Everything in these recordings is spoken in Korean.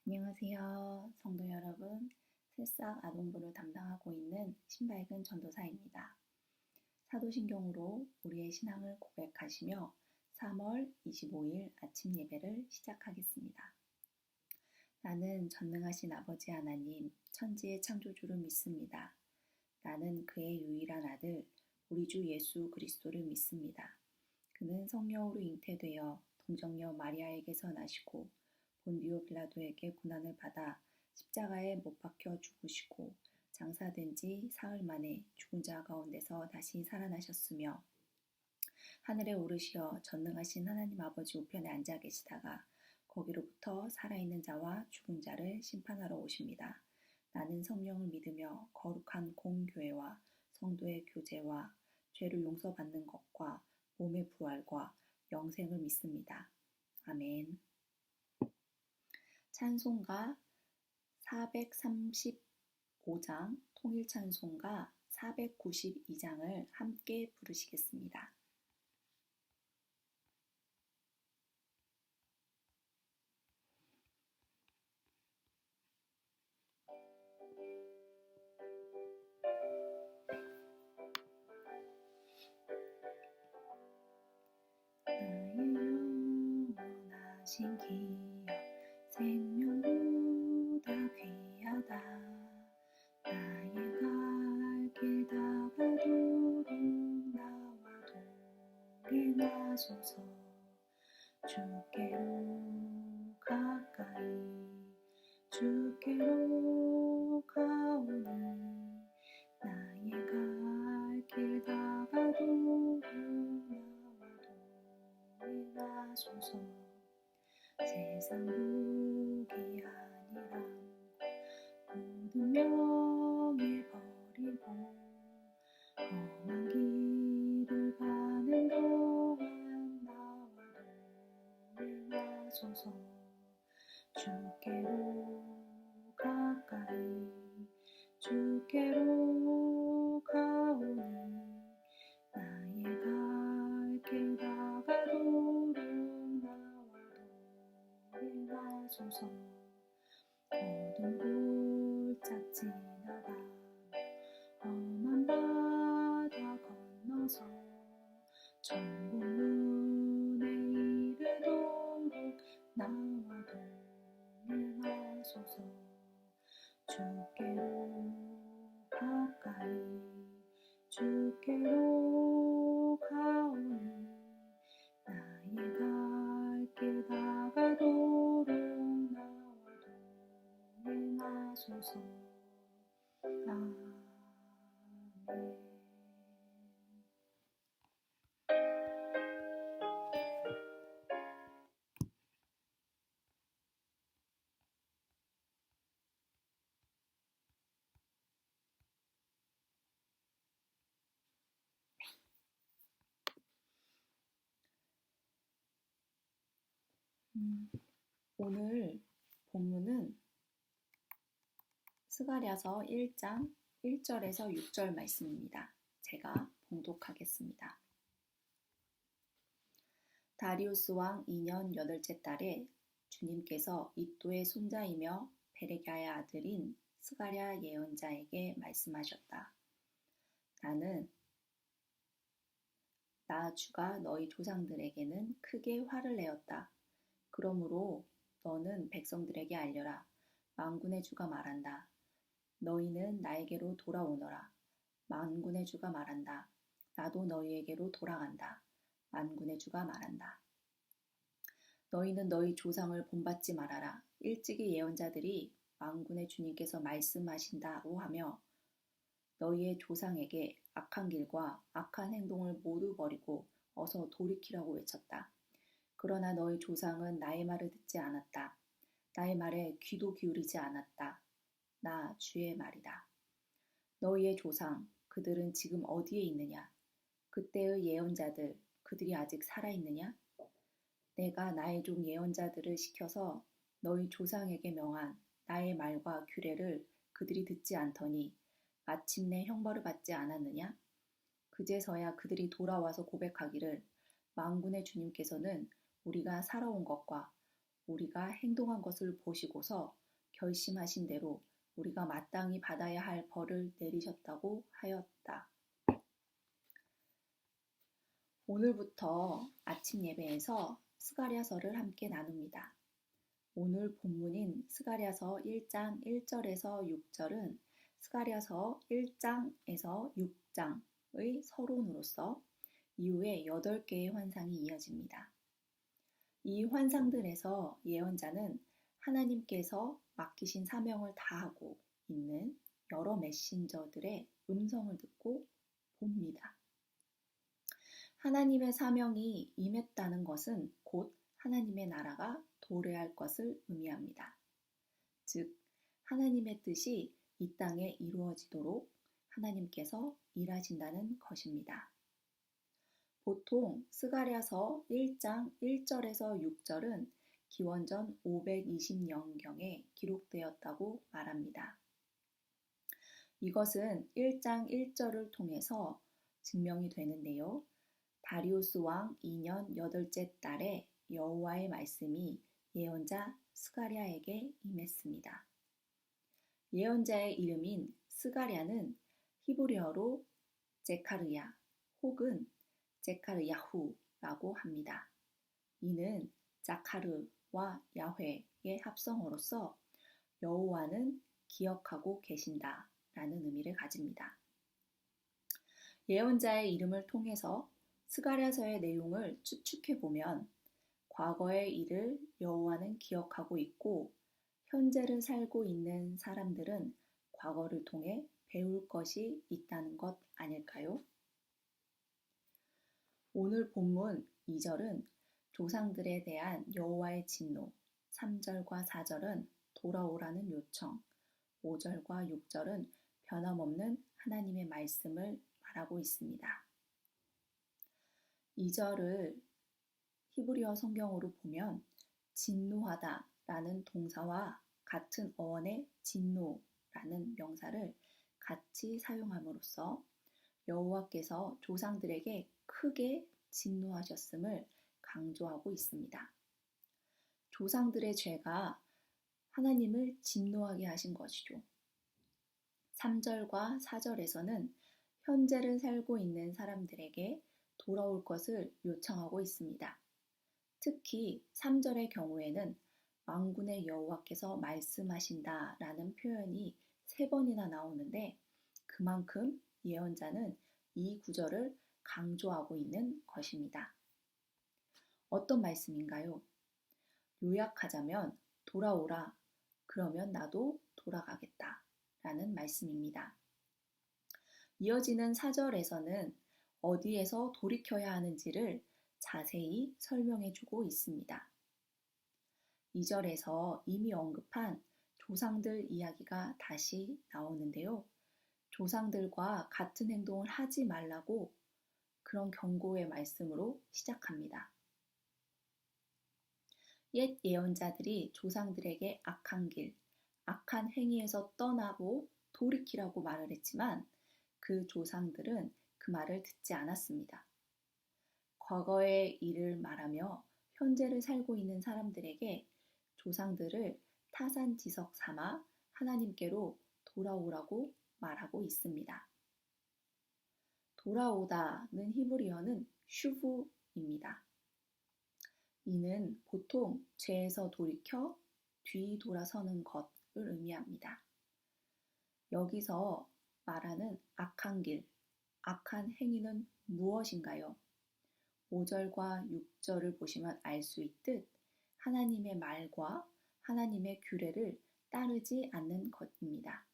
안녕하세요. 성도 여러분. 새싹 아동부를 담당하고 있는 신발근 전도사입니다. 사도신경으로 우리의 신앙을 고백하시며 3월 25일 아침 예배를 시작하겠습니다. 나는 전능하신 아버지 하나님, 천지의 창조주를 믿습니다. 나는 그의 유일한 아들, 우리 주 예수 그리스도를 믿습니다. 그는 성령으로 잉태되어 동정녀 마리아에게서 나시고 본디오 빌라도에게 고난을 받아 십자가에 못 박혀 죽으시고 장사된 지 사흘 만에 죽은 자 가운데서 다시 살아나셨으며 하늘에 오르시어 전능하신 하나님 아버지 우편에 앉아 계시다가 거기로부터 살아있는 자와 죽은 자를 심판하러 오십니다. 나는 성령을 믿으며 거룩한 공교회와 성도의 교제와 죄를 용서받는 것과 몸의 부활과 영생을 믿습니다. 아멘. 찬송가 435장, 통일찬송가 492장을 함께 부르시겠습니다. 나의 영원하신 기여 생명보다 귀하다. 나의 갈 길 다가도록 나와 동행하소서. 주께로 가까이 주께로 가오니 나의 갈 길 다가도록 나와 동행하소서. 세상 복이 아니라 모든 명예 버리고 험한 길을 가는 동안 나와 동행하소서. 주께로 가까이 주께로 가오니 나의 갈 길 다가도록 나와 동행하소서. 어두운 골짝 지나가 험한 바다 건너서 천국 문에 이르도록 나와 동행하소서. 주께로 가까이 주께로 가오니 나의 갈 길 다가도록 나와 동행하소서. 아멘. 오늘 본문은 스가랴서 1장 1절에서 6절 말씀입니다. 제가 봉독하겠습니다. 다리우스 왕 2년 8째 달에 주님께서 이또의 손자이며 베레랴의 아들인 스가랴 예언자에게 말씀하셨다. 나는 나 주가 너희 조상들에게는 크게 화를 내었다. 그러므로 너는 백성들에게 알려라. 만군의 주가 말한다. 너희는 나에게로 돌아오너라. 만군의 주가 말한다. 나도 너희에게로 돌아간다. 만군의 주가 말한다. 너희는 너희 조상을 본받지 말아라. 일찍이 예언자들이 만군의 주님께서 말씀하신다고 하며 너희의 조상에게 악한 길과 악한 행동을 모두 버리고 어서 돌이키라고 외쳤다. 그러나 너희 조상은 나의 말을 듣지 않았다. 나의 말에 귀도 기울이지 않았다. 나 주의 말이다. 너희의 조상, 그들은 지금 어디에 있느냐? 그때의 예언자들, 그들이 아직 살아있느냐? 내가 나의 종 예언자들을 시켜서 너희 조상에게 명한 나의 말과 규례를 그들이 듣지 않더니 마침내 형벌을 받지 않았느냐? 그제서야 그들이 돌아와서 고백하기를 만군의 주님께서는 우리가 살아온 것과 우리가 행동한 것을 보시고서 결심하신 대로 우리가 마땅히 받아야 할 벌을 내리셨다고 하였다. 오늘부터 아침 예배에서 스가랴서를 함께 나눕니다. 오늘 본문인 스가랴서 1장 1절에서 6절은 스가랴서 1장에서 6장의 서론으로서 이후에 8개의 환상이 이어집니다. 이 환상들에서 예언자는 하나님께서 맡기신 사명을 다하고 있는 여러 메신저들의 음성을 듣고 봅니다. 하나님의 사명이 임했다는 것은 곧 하나님의 나라가 도래할 것을 의미합니다. 즉, 하나님의 뜻이 이 땅에 이루어지도록 하나님께서 일하신다는 것입니다. 보통 스가랴서 1장 1절에서 6절은 기원전 520년경에 기록되었다고 말합니다. 이것은 1장 1절을 통해서 증명이 되는데요. 다리우스 왕 2년 8째 달에 여호와의 말씀이 예언자 스가랴에게 임했습니다. 예언자의 이름인 스가랴는 히브리어로 제카르야 혹은 제카르야후라고 합니다. 이는 자카르와 야훼의 합성어로서 여호와는 기억하고 계신다 라는 의미를 가집니다. 예언자의 이름을 통해서 스가랴서의 내용을 추측해보면 과거의 일을 여호와는 기억하고 있고 현재를 살고 있는 사람들은 과거를 통해 배울 것이 있다는 것 아닐까요? 오늘 본문 2절은 조상들에 대한 여호와의 진노, 3절과 4절은 돌아오라는 요청, 5절과 6절은 변함없는 하나님의 말씀을 말하고 있습니다. 2절을 히브리어 성경으로 보면 진노하다 라는 동사와 같은 어원의 진노라는 명사를 같이 사용함으로써 여호와께서 조상들에게 크게 진노하셨음을 강조하고 있습니다. 조상들의 죄가 하나님을 진노하게 하신 것이죠. 3절과 4절에서는 현재를 살고 있는 사람들에게 돌아올 것을 요청하고 있습니다. 특히 3절의 경우에는 만군의 여호와께서 말씀하신다 라는 표현이 3번이나 나오는데 그만큼 예언자는 이 구절을 강조하고 있는 것입니다. 어떤 말씀인가요? 요약하자면 돌아오라, 그러면 나도 돌아가겠다 라는 말씀입니다. 이어지는 4절에서는 어디에서 돌이켜야 하는지를 자세히 설명해주고 있습니다. 2절에서 이미 언급한 조상들 이야기가 다시 나오는데요. 조상들과 같은 행동을 하지 말라고 그런 경고의 말씀으로 시작합니다. 옛 예언자들이 조상들에게 악한 길, 악한 행위에서 떠나고 돌이키라고 말을 했지만 그 조상들은 그 말을 듣지 않았습니다. 과거의 일을 말하며 현재를 살고 있는 사람들에게 조상들을 타산지석 삼아 하나님께로 돌아오라고 말하고 있습니다. 돌아오다는 히브리어는 슈브입니다. 이는 보통 죄에서 돌이켜 뒤돌아서는 것을 의미합니다. 여기서 말하는 악한 길, 악한 행위는 무엇인가요? 5절과 6절을 보시면 알 수 있듯 하나님의 말과 하나님의 규례를 따르지 않는 것입니다.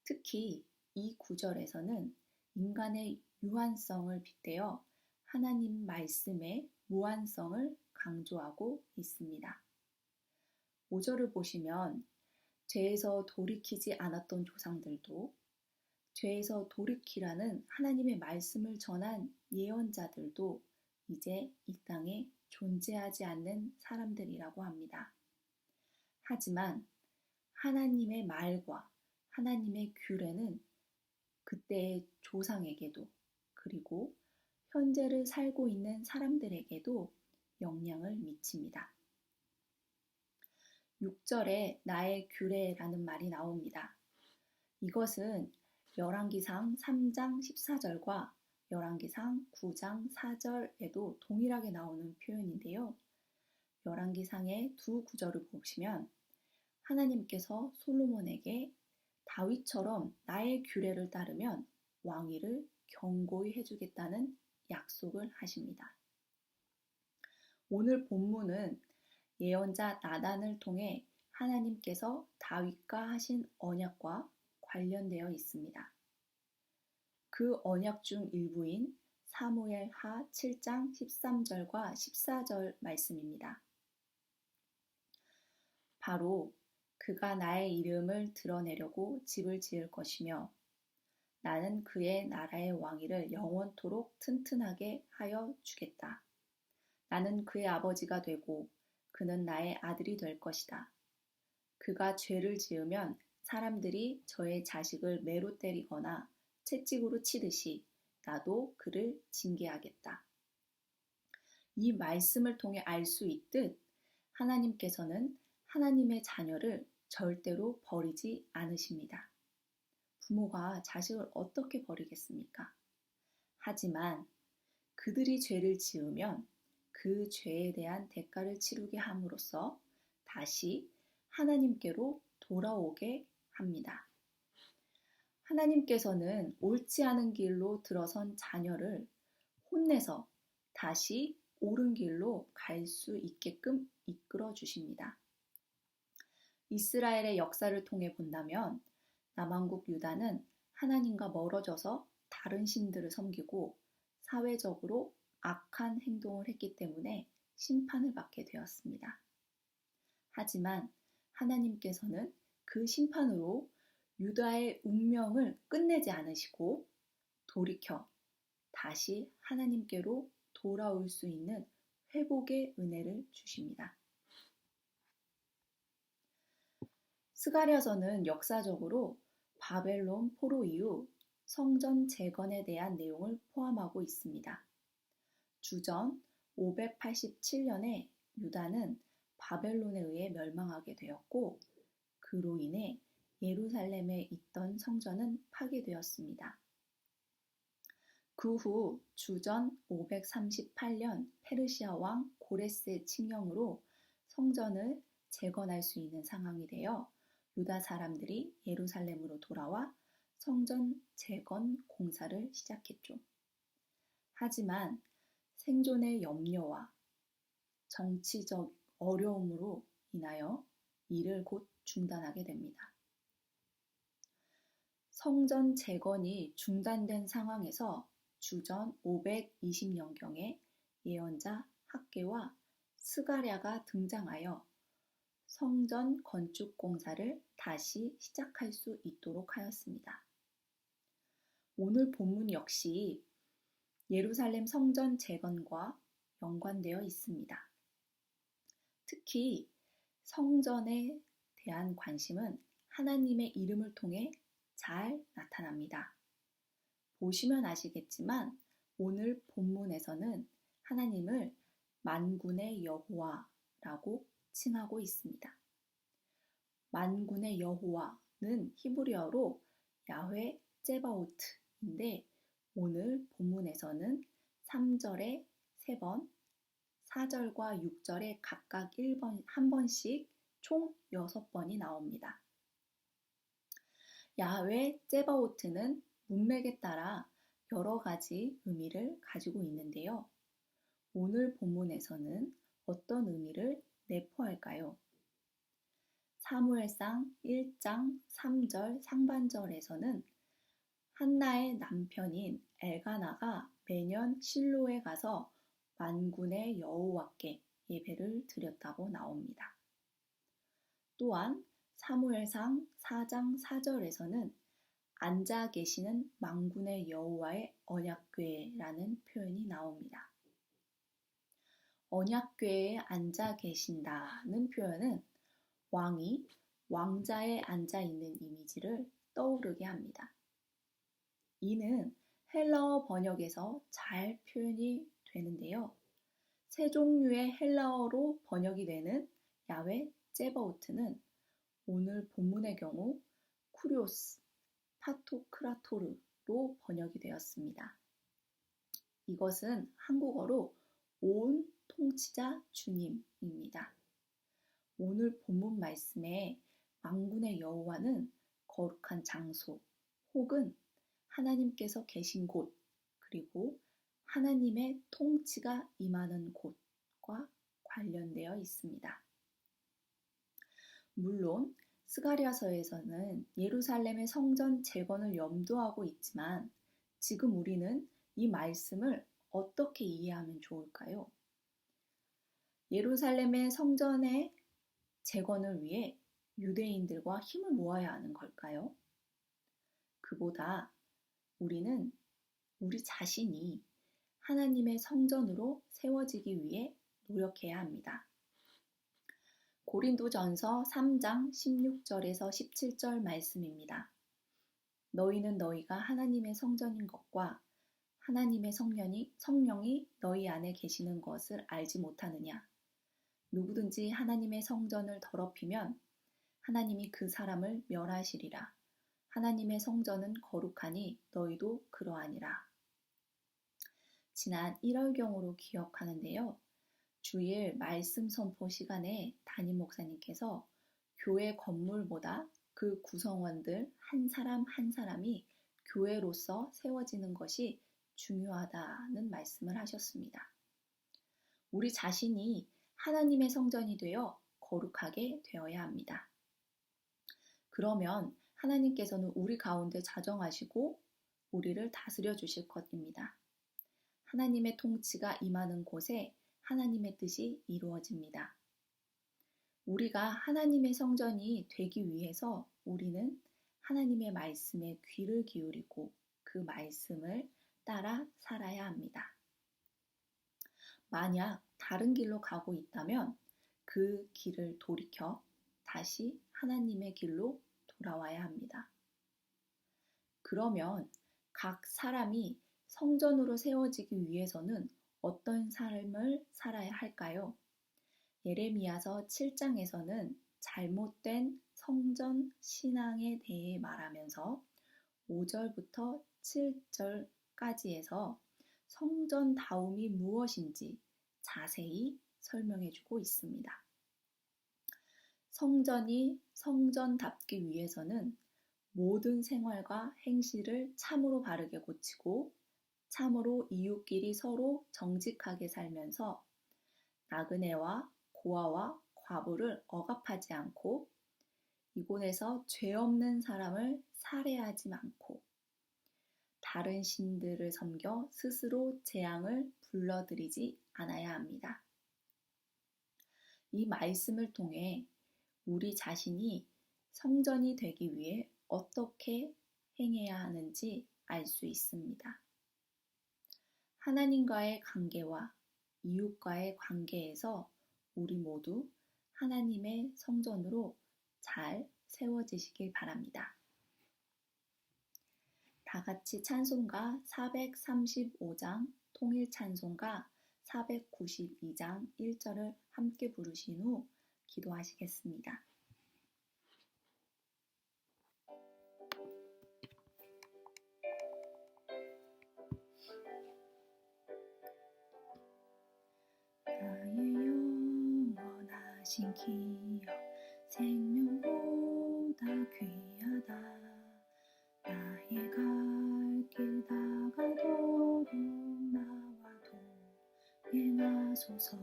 특히 이 구절에서는 인간의 유한성을 빗대어 하나님 말씀의 무한성을 강조하고 있습니다. 5절을 보시면 죄에서 돌이키지 않았던 조상들도 죄에서 돌이키라는 하나님의 말씀을 전한 예언자들도 이제 이 땅에 존재하지 않는 사람들이라고 합니다. 하지만 하나님의 말과 하나님의 규례는 그때의 조상에게도 그리고 현재를 살고 있는 사람들에게도 영향을 미칩니다. 6절에 나의 규례라는 말이 나옵니다. 이것은 열왕기상 3장 14절과 열왕기상 9장 4절에도 동일하게 나오는 표현인데요. 열왕기상의 두 구절을 보시면 하나님께서 솔로몬에게 다윗처럼 나의 규례를 따르면 왕위를 견고히 해주겠다는 약속을 하십니다. 오늘 본문은 예언자 나단을 통해 하나님께서 다윗과 하신 언약과 관련되어 있습니다. 그 언약 중 일부인 사무엘하 7장 13절과 14절 말씀입니다. 바로 그가 나의 이름을 드러내려고 집을 지을 것이며 나는 그의 나라의 왕위를 영원토록 튼튼하게 하여 주겠다. 나는 그의 아버지가 되고 그는 나의 아들이 될 것이다. 그가 죄를 지으면 사람들이 저의 자식을 매로 때리거나 채찍으로 치듯이 나도 그를 징계하겠다. 이 말씀을 통해 알 수 있듯 하나님께서는 하나님의 자녀를 절대로 버리지 않으십니다. 부모가 자식을 어떻게 버리겠습니까? 하지만 그들이 죄를 지으면 그 죄에 대한 대가를 치르게 함으로써 다시 하나님께로 돌아오게 합니다. 하나님께서는 옳지 않은 길로 들어선 자녀를 혼내서 다시 옳은 길로 갈 수 있게끔 이끌어 주십니다. 이스라엘의 역사를 통해 본다면 남왕국 유다는 하나님과 멀어져서 다른 신들을 섬기고 사회적으로 악한 행동을 했기 때문에 심판을 받게 되었습니다. 하지만 하나님께서는 그 심판으로 유다의 운명을 끝내지 않으시고 돌이켜 다시 하나님께로 돌아올 수 있는 회복의 은혜를 주십니다. 스가랴서는 역사적으로 바벨론 포로 이후 성전 재건에 대한 내용을 포함하고 있습니다. 주전 587년에 유다는 바벨론에 의해 멸망하게 되었고 그로 인해 예루살렘에 있던 성전은 파괴되었습니다. 그 후 주전 538년 페르시아 왕 고레스의 칙령으로 성전을 재건할 수 있는 상황이 되어 유다 사람들이 예루살렘으로 돌아와 성전 재건 공사를 시작했죠. 하지만 생존의 염려와 정치적 어려움으로 인하여 일을 곧 중단하게 됩니다. 성전 재건이 중단된 상황에서 주전 520년경에 예언자 학개와 스가랴가 등장하여 성전 건축 공사를 다시 시작할 수 있도록 하였습니다. 오늘 본문 역시 예루살렘 성전 재건과 연관되어 있습니다. 특히 성전에 대한 관심은 하나님의 이름을 통해 잘 나타납니다. 보시면 아시겠지만 오늘 본문에서는 하나님을 만군의 여호와라고 칭하고 있습니다. 만군의 여호와는 히브리어로 야훼 ጼ바오트인데 오늘 본문에서는 3절에 3번, 4절과 6절에 각각 한 번씩 총 6번이 나옵니다. 야훼 ጼ바오트는 문맥에 따라 여러 가지 의미를 가지고 있는데요. 오늘 본문에서는 어떤 의미를 내포할까요? 사무엘상 1장 3절 상반절에서는 한나의 남편인 엘가나가 매년 실로에 가서 만군의 여호와께 예배를 드렸다고 나옵니다. 또한 사무엘상 4장 4절에서는 앉아 계시는 만군의 여호와의 언약궤라는 표현이 나옵니다. 언약궤에 앉아 계신다는 표현은 왕이 왕자에 앉아 있는 이미지를 떠오르게 합니다. 이는 헬라어 번역에서 잘 표현이 되는데요. 세 종류의 헬라어로 번역이 되는 야훼 제버우트는 오늘 본문의 경우 쿠리오스 파토크라토르로 번역이 되었습니다. 이것은 한국어로 온 통치자 주님입니다. 오늘 본문 말씀에 만군의 여호와는 거룩한 장소 혹은 하나님께서 계신 곳 그리고 하나님의 통치가 임하는 곳과 관련되어 있습니다. 물론 스가랴서에서는 예루살렘의 성전 재건을 염두하고 있지만 지금 우리는 이 말씀을 어떻게 이해하면 좋을까요? 예루살렘의 성전의 재건을 위해 유대인들과 힘을 모아야 하는 걸까요? 그보다 우리는 우리 자신이 하나님의 성전으로 세워지기 위해 노력해야 합니다. 고린도전서 3장 16절에서 17절 말씀입니다. 너희는 너희가 하나님의 성전인 것과 하나님의 성령이 너희 안에 계시는 것을 알지 못하느냐? 누구든지 하나님의 성전을 더럽히면 하나님이 그 사람을 멸하시리라. 하나님의 성전은 거룩하니 너희도 그러하니라. 지난 1월경으로 기억하는데요. 주일 말씀 선포 시간에 담임 목사님께서 교회 건물보다 그 구성원들 한 사람 한 사람이 교회로서 세워지는 것이 중요하다는 말씀을 하셨습니다. 우리 자신이 하나님의 성전이 되어 거룩하게 되어야 합니다. 그러면 하나님께서는 우리 가운데 자정하시고 우리를 다스려 주실 것입니다. 하나님의 통치가 임하는 곳에 하나님의 뜻이 이루어집니다. 우리가 하나님의 성전이 되기 위해서 우리는 하나님의 말씀에 귀를 기울이고 그 말씀을 따라 살아야 합니다. 만약 다른 길로 가고 있다면 그 길을 돌이켜 다시 하나님의 길로 돌아와야 합니다. 그러면 각 사람이 성전으로 세워지기 위해서는 어떤 삶을 살아야 할까요? 예레미야서 7장에서는 잘못된 성전 신앙에 대해 말하면서 5절부터 7절까지에서 성전다움이 무엇인지 자세히 설명해주고 있습니다. 성전이 성전답기 위해서는 모든 생활과 행실을 참으로 바르게 고치고 참으로 이웃끼리 서로 정직하게 살면서 나그네와 고아와 과부를 억압하지 않고 이곳에서 죄 없는 사람을 살해하지 않고 다른 신들을 섬겨 스스로 재앙을 불러들이지 않아야 합니다. 이 말씀을 통해 우리 자신이 성전이 되기 위해 어떻게 행해야 하는지 알 수 있습니다. 하나님과의 관계와 이웃과의 관계에서 우리 모두 하나님의 성전으로 잘 세워지시길 바랍니다. 다 같이 찬송가 435장 통일 찬송가 492장 1절을 함께 부르신 후 기도하시겠습니다. 나의 영원하신 기억 생명보다 귀하다. 나의 갈 길 다가도록 나와 동행하소서.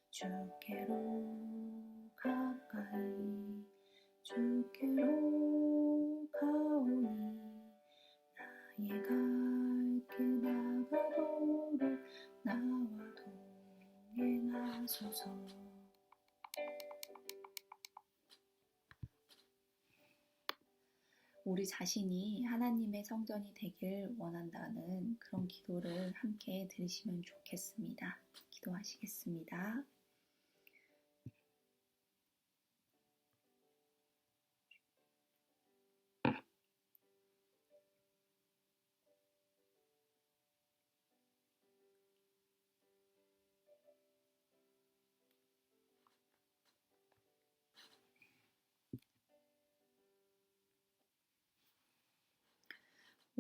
주께로 가까이 주께로 가오니 나의 갈 길 다가도록 나와 동행하소서. 우리 자신이 하나님의 성전이 되길 원한다는 그런 기도를 함께 드리시면 좋겠습니다. 기도하시겠습니다.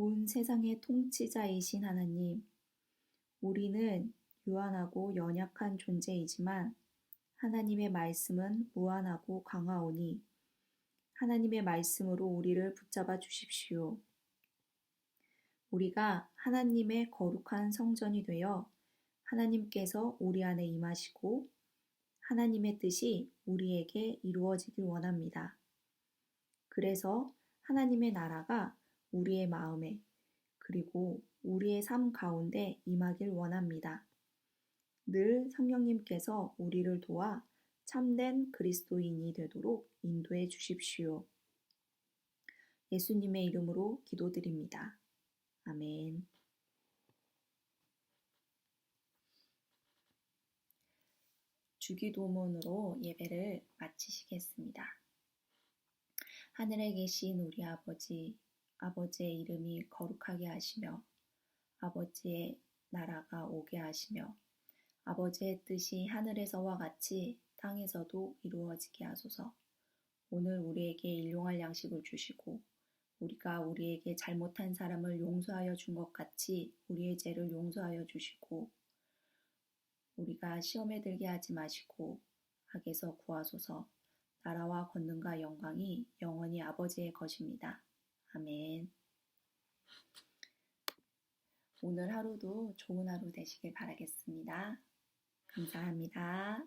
온 세상의 통치자이신 하나님, 우리는 유한하고 연약한 존재이지만 하나님의 말씀은 무한하고 강하오니 하나님의 말씀으로 우리를 붙잡아 주십시오. 우리가 하나님의 거룩한 성전이 되어 하나님께서 우리 안에 임하시고 하나님의 뜻이 우리에게 이루어지길 원합니다. 그래서 하나님의 나라가 우리의 마음에 그리고 우리의 삶 가운데 임하길 원합니다. 늘 성령님께서 우리를 도와 참된 그리스도인이 되도록 인도해 주십시오. 예수님의 이름으로 기도드립니다. 아멘. 주기도문으로 예배를 마치시겠습니다. 하늘에 계신 우리 아버지, 아버지의 이름이 거룩하게 하시며 아버지의 나라가 오게 하시며 아버지의 뜻이 하늘에서와 같이 땅에서도 이루어지게 하소서. 오늘 우리에게 일용할 양식을 주시고 우리가 우리에게 잘못한 사람을 용서하여 준 것 같이 우리의 죄를 용서하여 주시고 우리가 시험에 들게 하지 마시고 악에서 구하소서. 나라와 권능과 영광이 영원히 아버지의 것입니다. 아멘. 오늘 하루도 좋은 하루 되시길 바라겠습니다. 감사합니다.